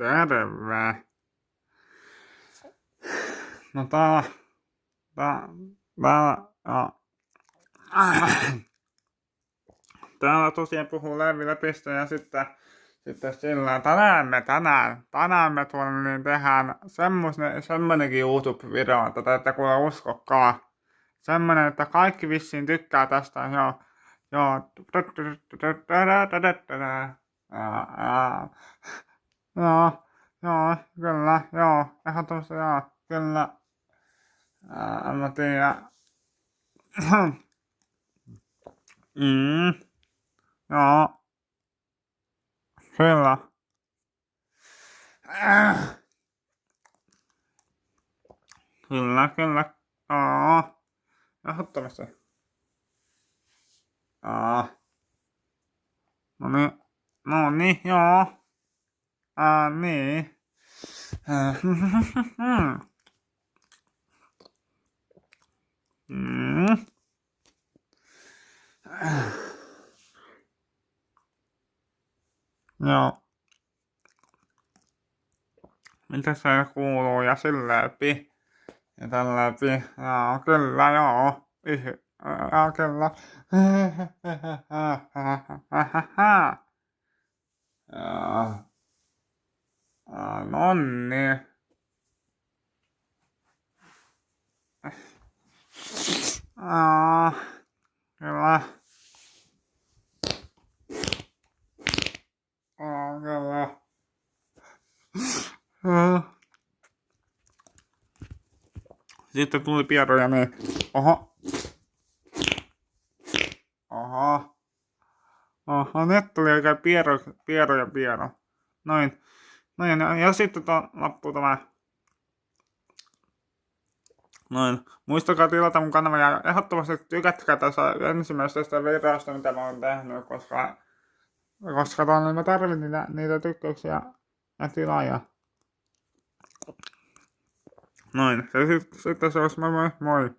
terve. No täällä tosiaan puhuu Leevi Lepistö ja sitten sillä tänään me tuolla niin tehdään semmonenkin YouTube-video, että te ette kuule uskokaan. Semmonen, että kaikki vissiin tykkää tästä, joo. Joo, kyllä, joo, ehdottomasti joo, kyllä. En mä tiedä. Joo, kyllä. Kyllä, joo, ehdottomasti. Joo. No niin, joo. Niin. Joo. Mitä se kuuluu ja sillä läpi? Ja tällä läpi. Joo, kyllä, joo. Joo, kyllä. Nonni. Kyllä. Kyllä. Sitten tuli pieroja niin. Oho, nyt tuli oikein piero. Noin, ja sitten loppuu tämä. Noin. Muistakaa tilata mun kanava ja ehdottomasti tykätkää tässä ensimmäisestä videosta, mitä mä oon tehnyt, koska mä tarvin niitä tykkäyksiä ja tilaajia. Noin. Sitten se olisi moi.